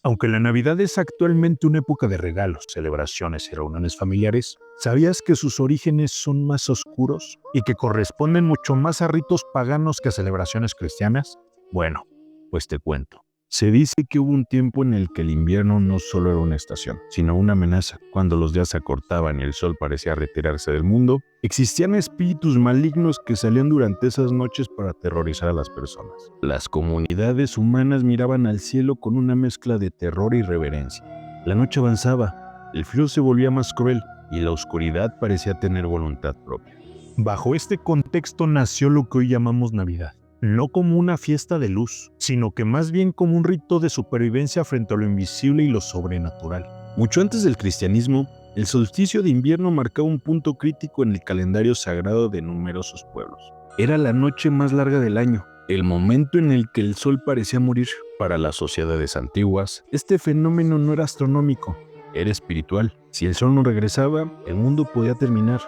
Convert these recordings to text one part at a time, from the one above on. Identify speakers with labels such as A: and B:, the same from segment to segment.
A: Aunque la Navidad es actualmente una época de regalos, celebraciones y reuniones familiares, ¿sabías que sus orígenes son más oscuros y que corresponden mucho más a ritos paganos que a celebraciones cristianas? Bueno, pues te cuento. Se dice que hubo un tiempo en el que el invierno no solo era una estación, sino una amenaza. Cuando los días se acortaban y el sol parecía retirarse del mundo, existían espíritus malignos que salían durante esas noches para aterrorizar a las personas. Las comunidades humanas miraban al cielo con una mezcla de terror y reverencia. La noche avanzaba, el frío se volvía más cruel y la oscuridad parecía tener voluntad propia. Bajo este contexto nació lo que hoy llamamos Navidad. No como una fiesta de luz, sino que más bien como un rito de supervivencia frente a lo invisible y lo sobrenatural. Mucho antes del cristianismo, el solsticio de invierno marcaba un punto crítico en el calendario sagrado de numerosos pueblos. Era la noche más larga del año, el momento en el que el sol parecía morir. Para las sociedades antiguas, este fenómeno no era astronómico, era espiritual. Si el sol no regresaba, el mundo podía terminar.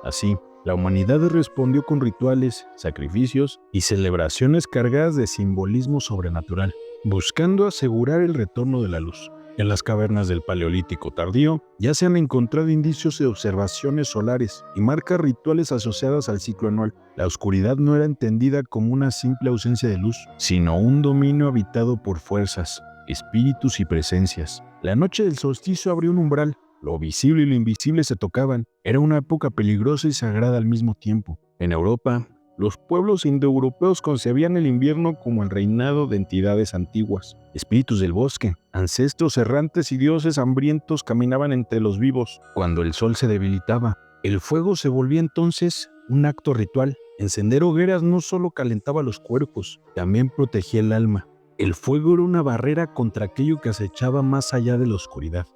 A: Así, la humanidad respondió con rituales, sacrificios y celebraciones cargadas de simbolismo sobrenatural, buscando asegurar el retorno de la luz. En las cavernas del Paleolítico tardío ya se han encontrado indicios de observaciones solares y marcas rituales asociadas al ciclo anual. La oscuridad no era entendida como una simple ausencia de luz, sino un dominio habitado por fuerzas, espíritus y presencias. La noche del solsticio abrió un umbral. Lo visible y lo invisible se tocaban. Era una época peligrosa y sagrada al mismo tiempo. En Europa, los pueblos indoeuropeos concebían el invierno como el reinado de entidades antiguas. Espíritus del bosque, ancestros errantes y dioses hambrientos caminaban entre los vivos. Cuando el sol se debilitaba, el fuego se volvía entonces un acto ritual. Encender hogueras no solo calentaba los cuerpos, también protegía el alma. El fuego era una barrera contra aquello que acechaba más allá de la oscuridad.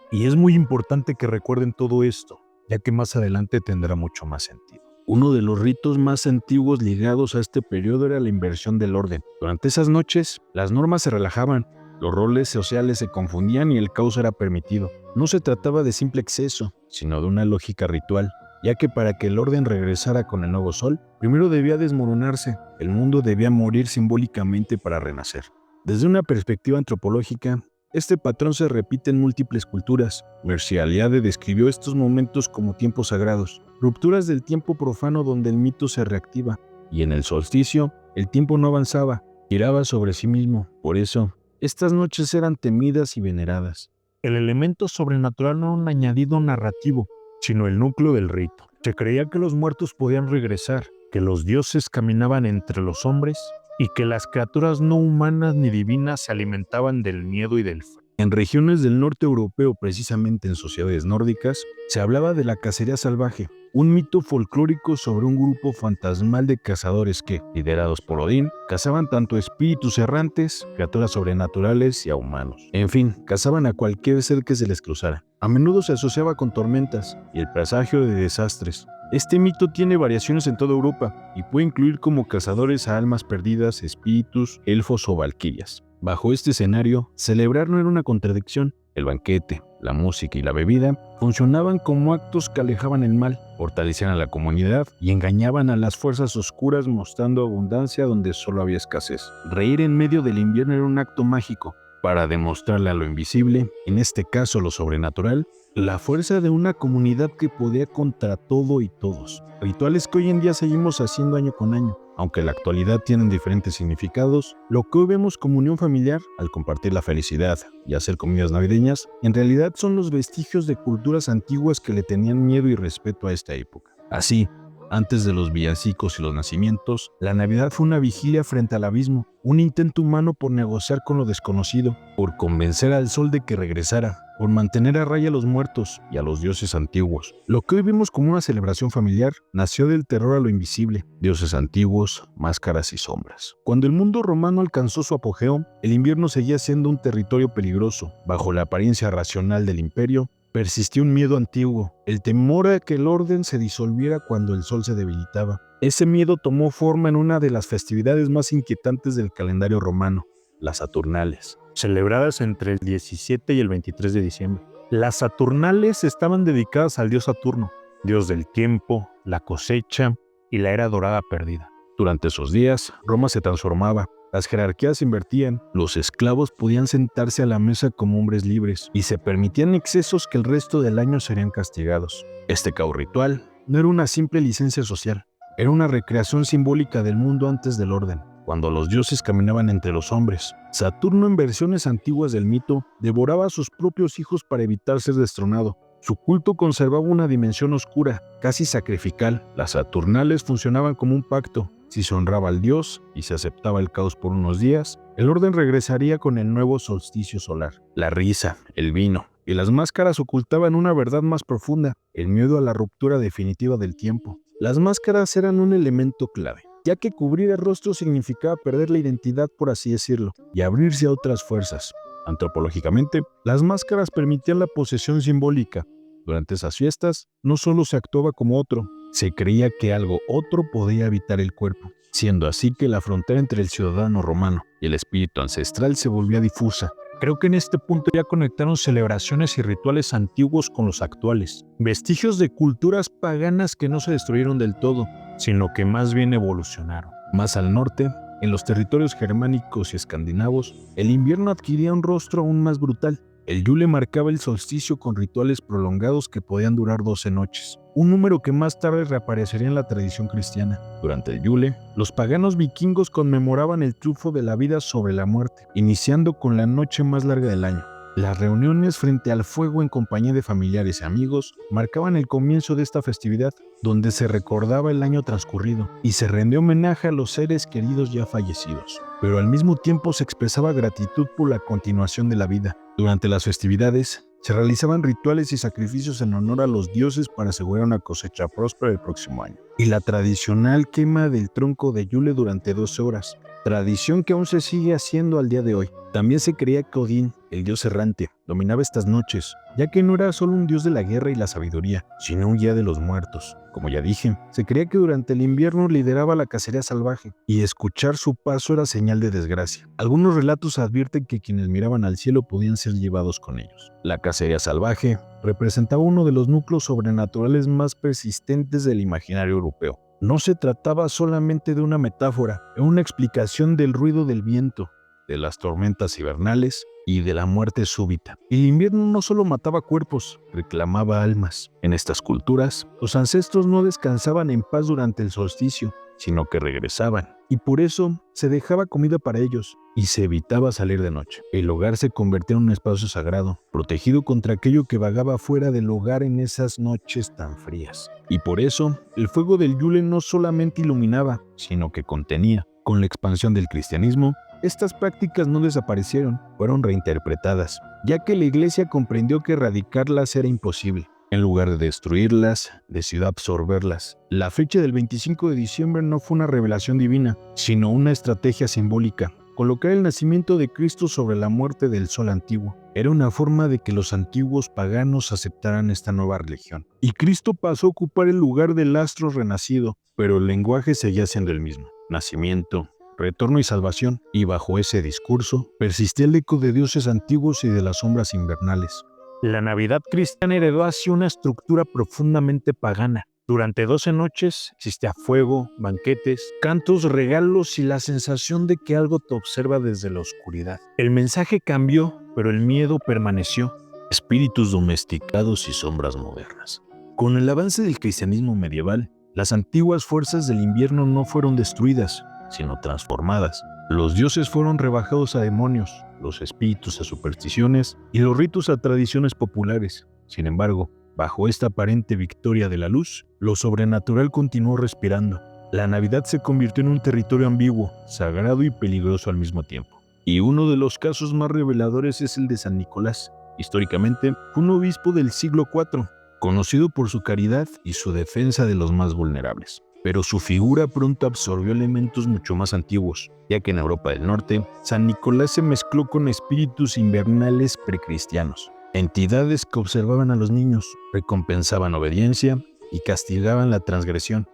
A: Y es muy importante que recuerden todo esto, ya que más adelante tendrá mucho más sentido. Uno de los ritos más antiguos ligados a este periodo era la inversión del orden. Durante esas noches, las normas se relajaban, los roles sociales se confundían y el caos era permitido. No se trataba de simple exceso, sino de una lógica ritual, ya que para que el orden regresara con el nuevo sol, primero debía desmoronarse, el mundo debía morir simbólicamente para renacer. Desde una perspectiva antropológica, este patrón se repite en múltiples culturas. Mircea Eliade describió estos momentos como tiempos sagrados, rupturas del tiempo profano donde el mito se reactiva, y en el solsticio, el tiempo no avanzaba, giraba sobre sí mismo. Por eso, estas noches eran temidas y veneradas. El elemento sobrenatural no era un añadido narrativo, sino el núcleo del rito. Se creía que los muertos podían regresar, que los dioses caminaban entre los hombres y que las criaturas no humanas ni divinas se alimentaban del miedo y del frío. En regiones del norte europeo, precisamente en sociedades nórdicas, se hablaba de la cacería salvaje, un mito folclórico sobre un grupo fantasmal de cazadores que, liderados por Odín, cazaban tanto espíritus errantes, criaturas sobrenaturales y a humanos. En fin, cazaban a cualquier ser que se les cruzara. A menudo se asociaba con tormentas y el presagio de desastres. Este mito tiene variaciones en toda Europa y puede incluir como cazadores a almas perdidas, espíritus, elfos o valquirias. Bajo este escenario, celebrar no era una contradicción. El banquete, la música y la bebida funcionaban como actos que alejaban el mal, fortalecían a la comunidad y engañaban a las fuerzas oscuras mostrando abundancia donde solo había escasez. Reír en medio del invierno era un acto mágico para demostrarle a lo invisible, en este caso lo sobrenatural, la fuerza de una comunidad que podía contra todo y todos. Rituales que hoy en día seguimos haciendo año con año. Aunque en la actualidad tienen diferentes significados, lo que hoy vemos como unión familiar, al compartir la felicidad y hacer comidas navideñas, en realidad son los vestigios de culturas antiguas que le tenían miedo y respeto a esta época. Así, antes de los villancicos y los nacimientos, la Navidad fue una vigilia frente al abismo, un intento humano por negociar con lo desconocido, por convencer al sol de que regresara, por mantener a raya a los muertos y a los dioses antiguos. Lo que hoy vemos como una celebración familiar nació del terror a lo invisible, dioses antiguos, máscaras y sombras. Cuando el mundo romano alcanzó su apogeo, el invierno seguía siendo un territorio peligroso. Bajo la apariencia racional del imperio, persistía un miedo antiguo, el temor a que el orden se disolviera cuando el sol se debilitaba. Ese miedo tomó forma en una de las festividades más inquietantes del calendario romano, las Saturnales, celebradas entre el 17 y el 23 de diciembre. Las Saturnales estaban dedicadas al dios Saturno, dios del tiempo, la cosecha y la era dorada perdida. Durante esos días, Roma se transformaba. Las jerarquías se invertían, los esclavos podían sentarse a la mesa como hombres libres y se permitían excesos que el resto del año serían castigados. Este caos ritual no era una simple licencia social, era una recreación simbólica del mundo antes del orden, cuando los dioses caminaban entre los hombres. Saturno, en versiones antiguas del mito, devoraba a sus propios hijos para evitar ser destronado. Su culto conservaba una dimensión oscura, casi sacrificial. Las Saturnales funcionaban como un pacto. Si se honraba al dios y se aceptaba el caos por unos días, el orden regresaría con el nuevo solsticio solar. La risa, el vino y las máscaras ocultaban una verdad más profunda, el miedo a la ruptura definitiva del tiempo. Las máscaras eran un elemento clave, ya que cubrir el rostro significaba perder la identidad, por así decirlo, y abrirse a otras fuerzas. Antropológicamente, las máscaras permitían la posesión simbólica. Durante esas fiestas, no solo se actuaba como otro, se creía que algo otro podía habitar el cuerpo, siendo así que la frontera entre el ciudadano romano y el espíritu ancestral se volvía difusa. Creo que en este punto ya conectaron celebraciones y rituales antiguos con los actuales, vestigios de culturas paganas que no se destruyeron del todo, sino que más bien evolucionaron. Más al norte, en los territorios germánicos y escandinavos, el invierno adquiría un rostro aún más brutal. El Yule marcaba el solsticio con rituales prolongados que podían durar 12 noches, un número que más tarde reaparecería en la tradición cristiana. Durante el Yule, los paganos vikingos conmemoraban el triunfo de la vida sobre la muerte, iniciando con la noche más larga del año. Las reuniones frente al fuego en compañía de familiares y amigos marcaban el comienzo de esta festividad, donde se recordaba el año transcurrido y se rendía homenaje a los seres queridos ya fallecidos, pero al mismo tiempo se expresaba gratitud por la continuación de la vida. Durante las festividades, se realizaban rituales y sacrificios en honor a los dioses para asegurar una cosecha próspera el próximo año. Y la tradicional quema del tronco de Yule durante 12 horas, tradición que aún se sigue haciendo al día de hoy. También se creía que Odín, el dios errante, dominaba estas noches, ya que no era solo un dios de la guerra y la sabiduría, sino un guía de los muertos. Como ya dije, se creía que durante el invierno lideraba la cacería salvaje, y escuchar su paso era señal de desgracia. Algunos relatos advierten que quienes miraban al cielo podían ser llevados con ellos. La cacería salvaje representaba uno de los núcleos sobrenaturales más persistentes del imaginario europeo. No se trataba solamente de una metáfora, era una explicación del ruido del viento, de las tormentas invernales y de la muerte súbita. El invierno no solo mataba cuerpos, reclamaba almas. En estas culturas, los ancestros no descansaban en paz durante el solsticio, sino que regresaban, y por eso se dejaba comida para ellos y se evitaba salir de noche. El hogar se convertía en un espacio sagrado, protegido contra aquello que vagaba fuera del hogar en esas noches tan frías. Y por eso, el fuego del Yule no solamente iluminaba, sino que contenía. Con la expansión del cristianismo, estas prácticas no desaparecieron, fueron reinterpretadas, ya que la Iglesia comprendió que erradicarlas era imposible. En lugar de destruirlas, decidió absorberlas. La fecha del 25 de diciembre no fue una revelación divina, sino una estrategia simbólica. Colocar el nacimiento de Cristo sobre la muerte del sol antiguo era una forma de que los antiguos paganos aceptaran esta nueva religión. Y Cristo pasó a ocupar el lugar del astro renacido, pero el lenguaje seguía siendo el mismo: nacimiento, retorno y salvación. Y bajo ese discurso persistía el eco de dioses antiguos y de las sombras invernales. La Navidad cristiana heredó así una estructura profundamente pagana. Durante 12 noches existía fuego, banquetes, cantos, regalos y la sensación de que algo te observa desde la oscuridad. El mensaje cambió, pero el miedo permaneció. Espíritus domesticados y sombras modernas. Con el avance del cristianismo medieval, las antiguas fuerzas del invierno no fueron destruidas, sino transformadas. Los dioses fueron rebajados a demonios, los espíritus a supersticiones y los ritos a tradiciones populares. Sin embargo, bajo esta aparente victoria de la luz, lo sobrenatural continuó respirando. La Navidad se convirtió en un territorio ambiguo, sagrado y peligroso al mismo tiempo. Y uno de los casos más reveladores es el de San Nicolás. Históricamente, fue un obispo del siglo IV, conocido por su caridad y su defensa de los más vulnerables. Pero su figura pronto absorbió elementos mucho más antiguos, ya que en Europa del Norte, San Nicolás se mezcló con espíritus invernales precristianos, entidades que observaban a los niños, recompensaban obediencia y castigaban la transgresión.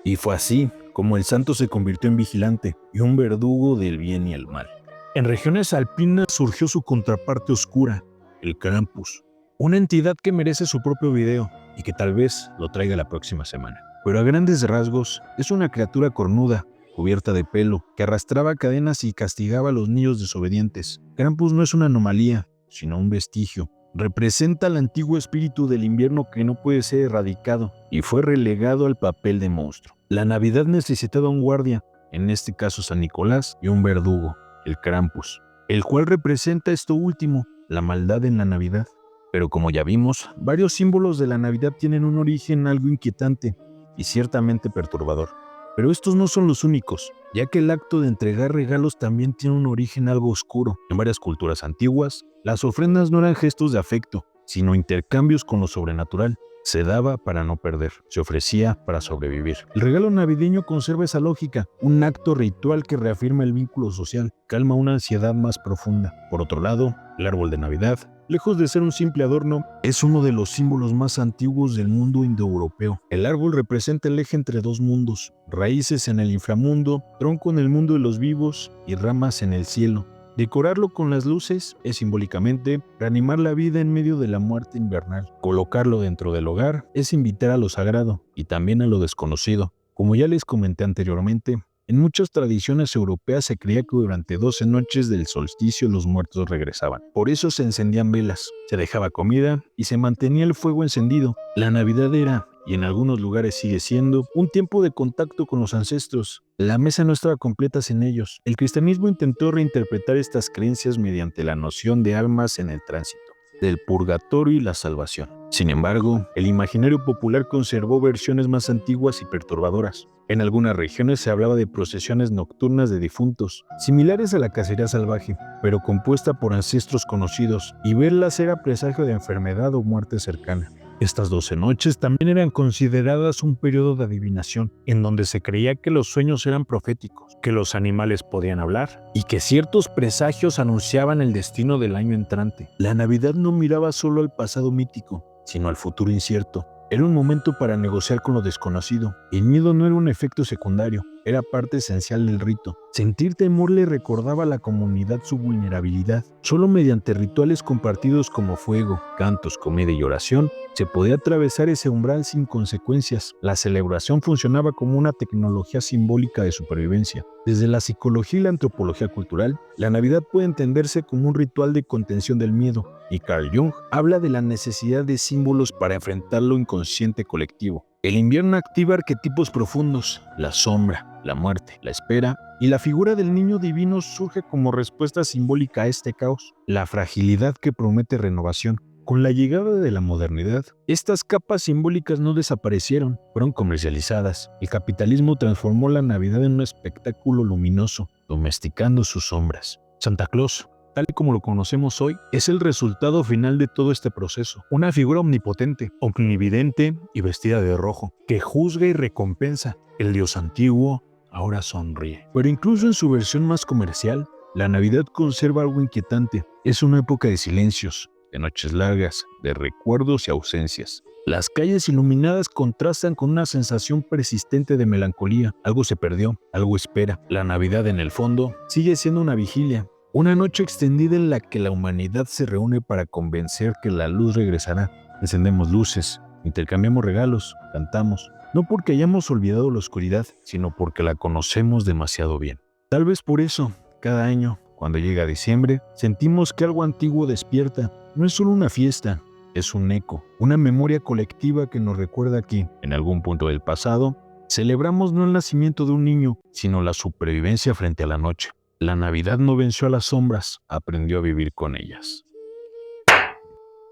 A: Y fue así como el santo se convirtió en vigilante y un verdugo del bien y el mal. En regiones alpinas surgió su contraparte oscura, el Krampus, una entidad que merece su propio video y que tal vez lo traiga la próxima semana. Pero a grandes rasgos es una criatura cornuda, cubierta de pelo, que arrastraba cadenas y castigaba a los niños desobedientes. Krampus no es una anomalía, sino un vestigio. Representa el antiguo espíritu del invierno que no puede ser erradicado y fue relegado al papel de monstruo. La Navidad necesitaba un guardia, en este caso San Nicolás, y un verdugo, el Krampus, el cual representa esto último, la maldad en la Navidad. Pero como ya vimos, varios símbolos de la Navidad tienen un origen algo inquietante y ciertamente perturbador. Pero estos no son los únicos, ya que el acto de entregar regalos también tiene un origen algo oscuro. En varias culturas antiguas, las ofrendas no eran gestos de afecto, sino intercambios con lo sobrenatural. Se daba para no perder, se ofrecía para sobrevivir. El regalo navideño conserva esa lógica, un acto ritual que reafirma el vínculo social, calma una ansiedad más profunda. Por otro lado, el árbol de Navidad, lejos de ser un simple adorno, es uno de los símbolos más antiguos del mundo indoeuropeo. El árbol representa el eje entre dos mundos, raíces en el inframundo, tronco en el mundo de los vivos y ramas en el cielo. Decorarlo con las luces es simbólicamente reanimar la vida en medio de la muerte invernal. Colocarlo dentro del hogar es invitar a lo sagrado y también a lo desconocido. Como ya les comenté anteriormente, en muchas tradiciones europeas se creía que durante 12 noches del solsticio los muertos regresaban. Por eso se encendían velas, se dejaba comida y se mantenía el fuego encendido. La Navidad era, y en algunos lugares sigue siendo, un tiempo de contacto con los ancestros. La mesa no estaba completa sin ellos. El cristianismo intentó reinterpretar estas creencias mediante la noción de almas en el tránsito, del purgatorio y la salvación. Sin embargo, el imaginario popular conservó versiones más antiguas y perturbadoras. En algunas regiones se hablaba de procesiones nocturnas de difuntos, similares a la cacería salvaje, pero compuesta por ancestros conocidos, y verlas era presagio de enfermedad o muerte cercana. Estas 12 noches también eran consideradas un periodo de adivinación, en donde se creía que los sueños eran proféticos, que los animales podían hablar y que ciertos presagios anunciaban el destino del año entrante. La Navidad no miraba solo al pasado mítico, sino al futuro incierto. Era un momento para negociar con lo desconocido. El miedo no era un efecto secundario, era parte esencial del rito. Sentir temor le recordaba a la comunidad su vulnerabilidad. Solo mediante rituales compartidos como fuego, cantos, comida y oración, se podía atravesar ese umbral sin consecuencias. La celebración funcionaba como una tecnología simbólica de supervivencia. Desde la psicología y la antropología cultural, la Navidad puede entenderse como un ritual de contención del miedo, y Carl Jung habla de la necesidad de símbolos para enfrentar lo inconsciente colectivo. El invierno activa arquetipos profundos, la sombra, la muerte, la espera, y la figura del niño divino surge como respuesta simbólica a este caos, la fragilidad que promete renovación. Con la llegada de la modernidad, estas capas simbólicas no desaparecieron, fueron comercializadas. El capitalismo transformó la Navidad en un espectáculo luminoso, domesticando sus sombras. Santa Claus, tal y como lo conocemos hoy, es el resultado final de todo este proceso. Una figura omnipotente, omnividente y vestida de rojo, que juzga y recompensa. El Dios antiguo ahora sonríe. Pero incluso en su versión más comercial, la Navidad conserva algo inquietante. Es una época de silencios, de noches largas, de recuerdos y ausencias. Las calles iluminadas contrastan con una sensación persistente de melancolía. Algo se perdió, algo espera. La Navidad, en el fondo, sigue siendo una vigilia. Una noche extendida en la que la humanidad se reúne para convencer que la luz regresará. Encendemos luces, intercambiamos regalos, cantamos. No porque hayamos olvidado la oscuridad, sino porque la conocemos demasiado bien. Tal vez por eso, cada año, cuando llega diciembre, sentimos que algo antiguo despierta. No es solo una fiesta, es un eco, una memoria colectiva que nos recuerda que, en algún punto del pasado, celebramos no el nacimiento de un niño, sino la supervivencia frente a la noche. La Navidad no venció a las sombras, aprendió a vivir con ellas.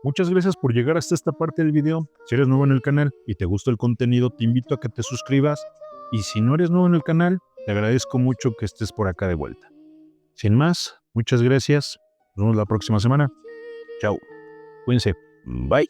A: Muchas gracias por llegar hasta esta parte del video. Si eres nuevo en el canal y te gusta el contenido, te invito a que te suscribas. Y si no eres nuevo en el canal, te agradezco mucho que estés por acá de vuelta. Sin más, muchas gracias. Nos vemos la próxima semana. Chao. Cuídense. Bye.